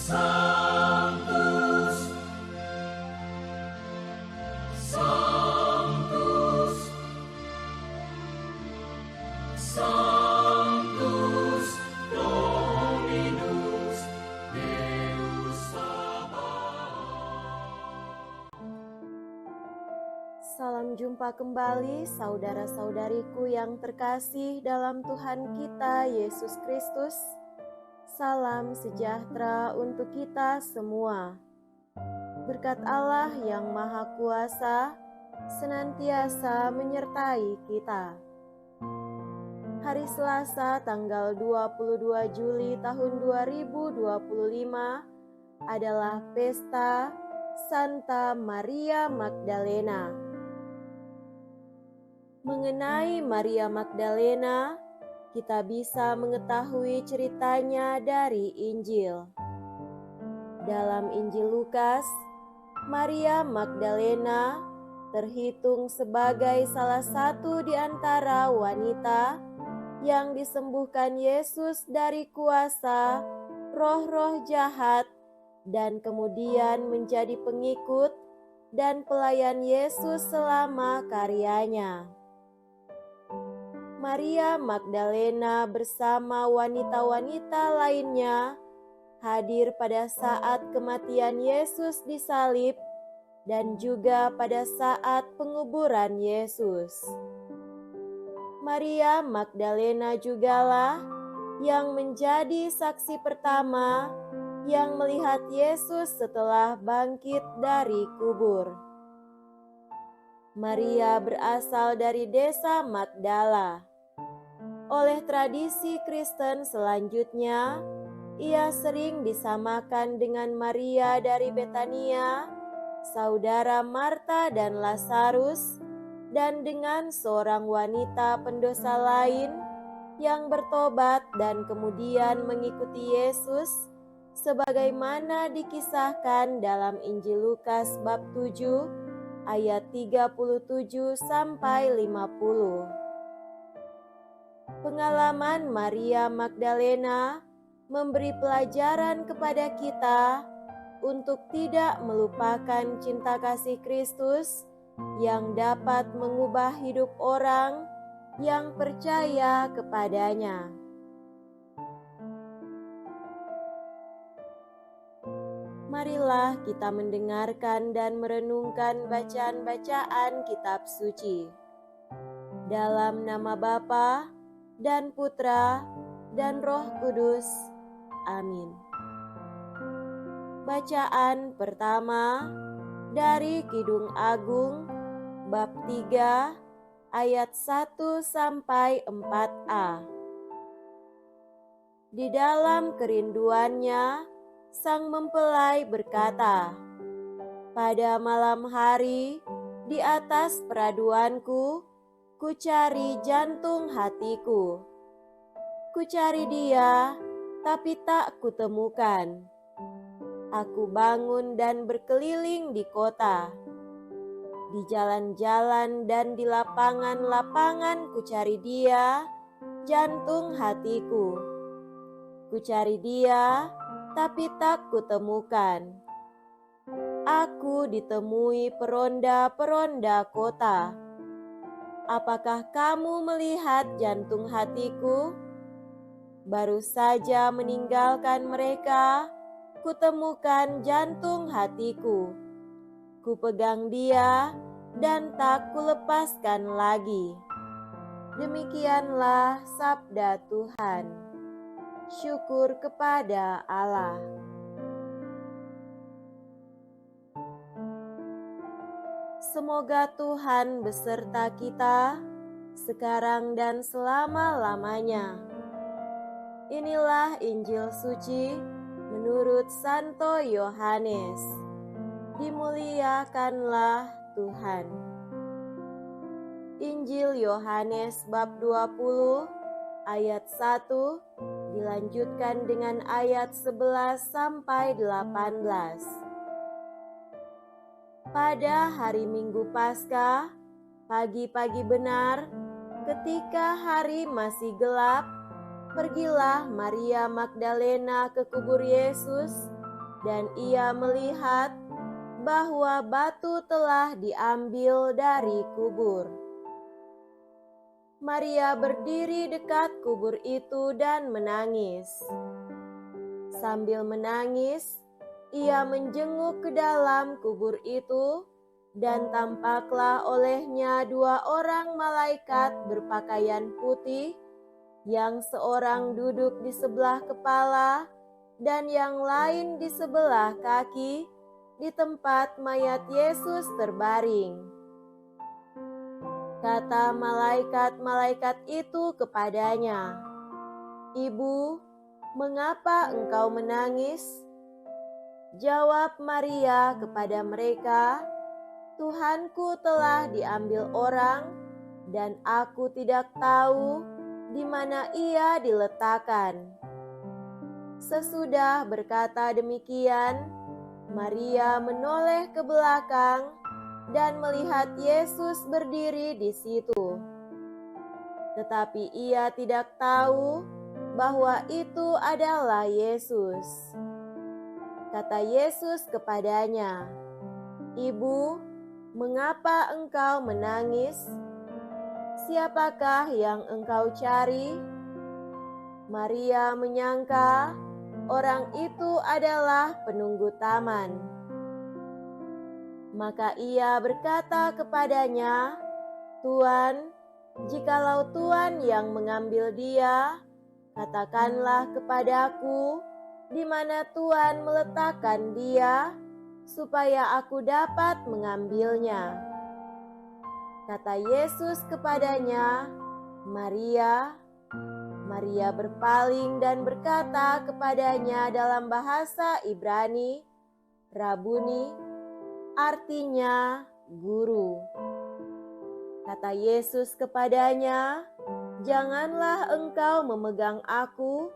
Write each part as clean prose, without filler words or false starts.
Sanctus, Sanctus, Sanctus Dominus Deus Sabaoth. Salam jumpa kembali saudara-saudariku yang terkasih dalam Tuhan kita Yesus Kristus. Salam sejahtera untuk kita semua. Berkat Allah yang Maha Kuasa senantiasa menyertai kita. Hari Selasa tanggal 22 Juli tahun 2025 adalah Pesta Santa Maria Magdalena. Mengenai Maria Magdalena, kita bisa mengetahui ceritanya dari Injil. Dalam Injil Lukas, Maria Magdalena terhitung sebagai salah satu di antara wanita yang disembuhkan Yesus dari kuasa roh-roh jahat dan kemudian menjadi pengikut dan pelayan Yesus selama karyanya. Maria Magdalena bersama wanita-wanita lainnya hadir pada saat kematian Yesus disalib dan juga pada saat penguburan Yesus. Maria Magdalena jugalah yang menjadi saksi pertama yang melihat Yesus setelah bangkit dari kubur. Maria berasal dari desa Magdala. Oleh tradisi Kristen selanjutnya, ia sering disamakan dengan Maria dari Betania, saudara Marta dan Lazarus, dan dengan seorang wanita pendosa lain yang bertobat dan kemudian mengikuti Yesus, sebagaimana dikisahkan dalam Injil Lukas bab 7 ayat 37 sampai 50. Pengalaman Maria Magdalena memberi pelajaran kepada kita untuk tidak melupakan cinta kasih Kristus yang dapat mengubah hidup orang yang percaya kepadanya. Marilah kita mendengarkan dan merenungkan bacaan-bacaan kitab suci. Dalam nama Bapa dan Putra dan Roh Kudus. Amin. Bacaan pertama dari Kidung Agung bab 3 ayat 1 sampai 4a. Di dalam kerinduannya, sang mempelai berkata, "Pada malam hari, di atas peraduanku, kucari jantung hatiku. Kucari dia, tapi tak kutemukan. Aku bangun dan berkeliling di kota. Di jalan-jalan dan di lapangan-lapangan kucari dia, jantung hatiku. Kucari dia, tapi tak kutemukan. Aku ditemui peronda-peronda kota. Apakah kamu melihat jantung hatiku? Baru saja meninggalkan mereka, kutemukan jantung hatiku. Kupegang dia dan tak kulepaskan lagi." Demikianlah sabda Tuhan. Syukur kepada Allah. Semoga Tuhan beserta kita sekarang dan selama-lamanya. Inilah Injil suci menurut Santo Yohanes. Dimuliakanlah Tuhan. Injil Yohanes bab 20 ayat 1 dilanjutkan dengan ayat 11 sampai 18. Pada hari Minggu Paskah, pagi-pagi benar, ketika hari masih gelap, pergilah Maria Magdalena ke kubur Yesus dan ia melihat bahwa batu telah diambil dari kubur. Maria berdiri dekat kubur itu dan menangis. Sambil menangis, ia menjenguk ke dalam kubur itu, dan tampaklah olehnya dua orang malaikat berpakaian putih, yang seorang duduk di sebelah kepala dan yang lain di sebelah kaki, di tempat mayat Yesus terbaring. Kata malaikat-malaikat itu kepadanya, "Ibu, mengapa engkau menangis?" Jawab Maria kepada mereka, "Tuhanku telah diambil orang, dan aku tidak tahu di mana ia diletakkan." Sesudah berkata demikian, Maria menoleh ke belakang dan melihat Yesus berdiri di situ. Tetapi ia tidak tahu bahwa itu adalah Yesus. Kata Yesus kepadanya, "Ibu, mengapa engkau menangis? Siapakah yang engkau cari?" Maria menyangka orang itu adalah penunggu taman. Maka ia berkata kepadanya, "Tuan, jikalau Tuan yang mengambil dia, katakanlah kepadaku di mana Tuan meletakkan dia, supaya aku dapat mengambilnya." Kata Yesus kepadanya, "Maria." Maria berpaling dan berkata kepadanya dalam bahasa Ibrani, "Rabuni," artinya guru. Kata Yesus kepadanya, "Janganlah engkau memegang aku,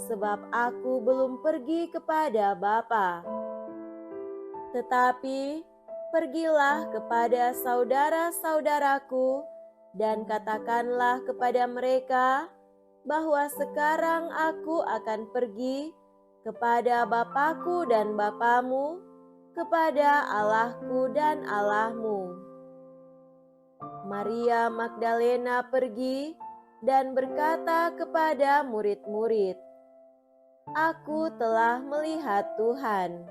sebab aku belum pergi kepada Bapa. Tetapi pergilah kepada saudara-saudaraku dan katakanlah kepada mereka bahwa sekarang aku akan pergi kepada Bapakku dan Bapamu, kepada Allahku dan Allahmu." Maria Magdalena pergi dan berkata kepada murid-murid, "Aku telah melihat Tuhan,"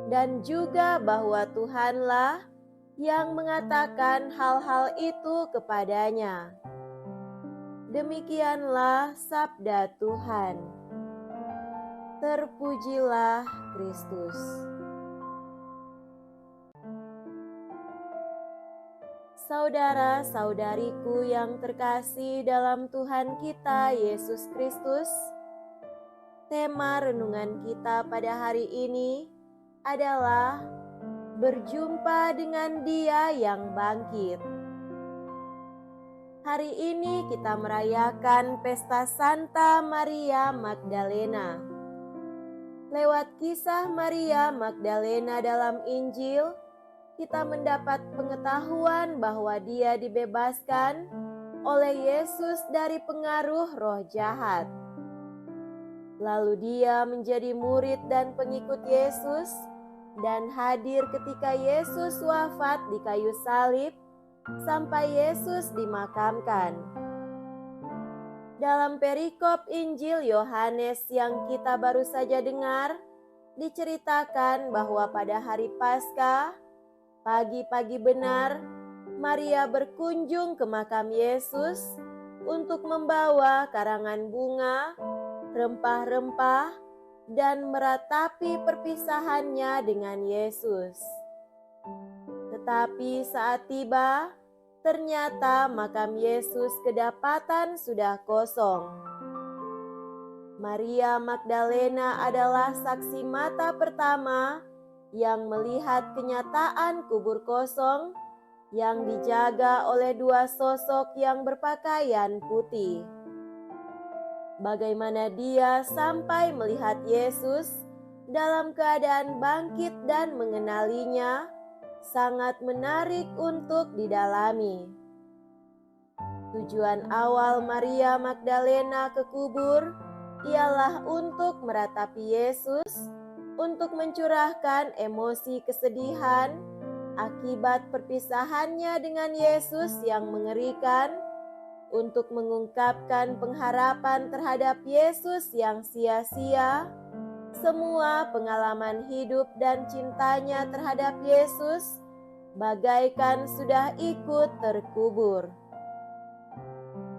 dan juga bahwa Tuhanlah yang mengatakan hal-hal itu kepadanya. Demikianlah sabda Tuhan. Terpujilah Kristus. Saudara-saudariku yang terkasih dalam Tuhan kita Yesus Kristus, tema renungan kita pada hari ini adalah berjumpa dengan Dia yang bangkit. Hari ini kita merayakan pesta Santa Maria Magdalena. Lewat kisah Maria Magdalena dalam Injil, kita mendapat pengetahuan bahwa dia dibebaskan oleh Yesus dari pengaruh roh jahat. Lalu dia menjadi murid dan pengikut Yesus dan hadir ketika Yesus wafat di kayu salib sampai Yesus dimakamkan. Dalam perikop Injil Yohanes yang kita baru saja dengar, diceritakan bahwa pada hari Paskah, pagi-pagi benar, Maria berkunjung ke makam Yesus untuk membawa karangan bunga, rempah-rempah, dan meratapi perpisahannya dengan Yesus. Tetapi saat tiba, ternyata makam Yesus kedapatan sudah kosong. Maria Magdalena adalah saksi mata pertama yang melihat kenyataan kubur kosong yang dijaga oleh dua sosok yang berpakaian putih. Bagaimana dia sampai melihat Yesus dalam keadaan bangkit dan mengenalinya, sangat menarik untuk didalami. Tujuan awal Maria Magdalena ke kubur ialah untuk meratapi Yesus, untuk mencurahkan emosi kesedihan akibat perpisahannya dengan Yesus yang mengerikan, untuk mengungkapkan pengharapan terhadap Yesus yang sia-sia. Semua pengalaman hidup dan cintanya terhadap Yesus bagaikan sudah ikut terkubur.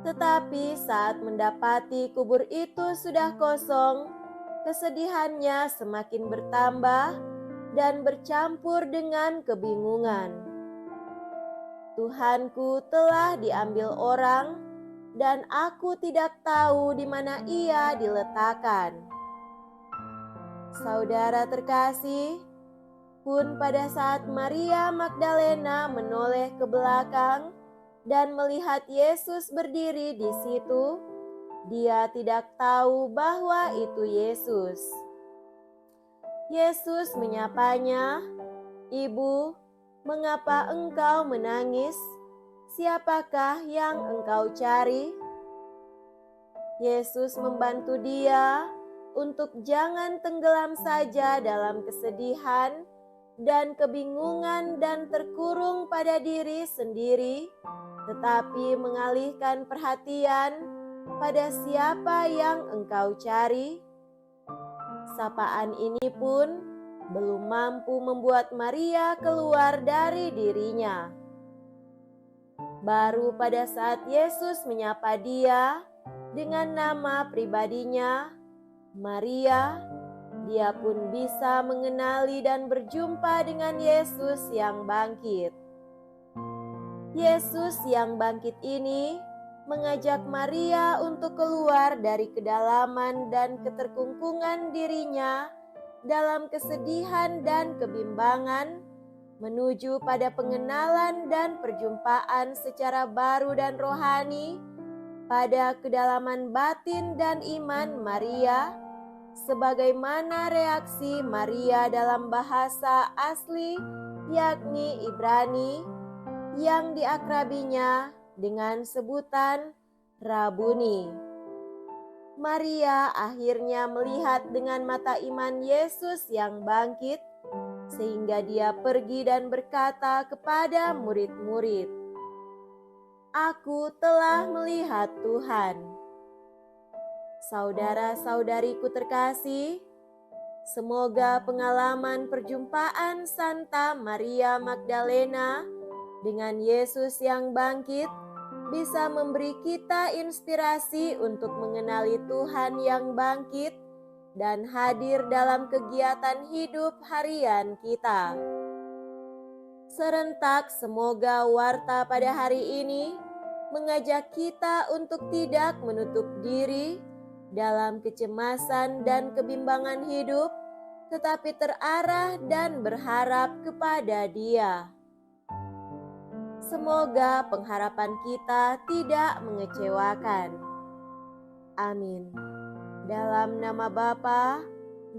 Tetapi saat mendapati kubur itu sudah kosong, kesedihannya semakin bertambah dan bercampur dengan kebingungan. Tuhanku telah diambil orang, dan aku tidak tahu di mana ia diletakkan. Saudara terkasih, pun pada saat Maria Magdalena menoleh ke belakang dan melihat Yesus berdiri di situ, dia tidak tahu bahwa itu Yesus. Yesus menyapanya, "Ibu, mengapa engkau menangis? Siapakah yang engkau cari?" Yesus membantu dia untuk jangan tenggelam saja dalam kesedihan dan kebingungan dan terkurung pada diri sendiri, tetapi mengalihkan perhatian pada siapa yang engkau cari. Sapaan ini pun belum mampu membuat Maria keluar dari dirinya. Baru pada saat Yesus menyapa dia dengan nama pribadinya, Maria, dia pun bisa mengenali dan berjumpa dengan Yesus yang bangkit. Yesus yang bangkit ini mengajak Maria untuk keluar dari kedalaman dan keterkungkungan dirinya dalam kesedihan dan kebimbangan, menuju pada pengenalan dan perjumpaan secara baru dan rohani pada kedalaman batin dan iman Maria, sebagaimana reaksi Maria dalam bahasa asli yakni Ibrani yang diakrabinya dengan sebutan Rabuni. Maria akhirnya melihat dengan mata iman Yesus yang bangkit, sehingga dia pergi dan berkata kepada murid-murid, "Aku telah melihat Tuhan." Saudara-saudariku terkasih, semoga pengalaman perjumpaan Santa Maria Magdalena dengan Yesus yang bangkit bisa memberi kita inspirasi untuk mengenali Tuhan yang bangkit dan hadir dalam kegiatan hidup harian kita. Serentak semoga warta pada hari ini mengajak kita untuk tidak menutup diri dalam kecemasan dan kebimbangan hidup, tetapi terarah dan berharap kepada Dia. Semoga pengharapan kita tidak mengecewakan. Amin. Dalam nama Bapa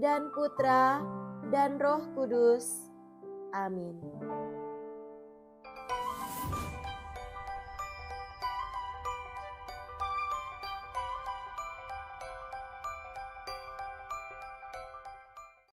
dan Putra dan Roh Kudus. Amin.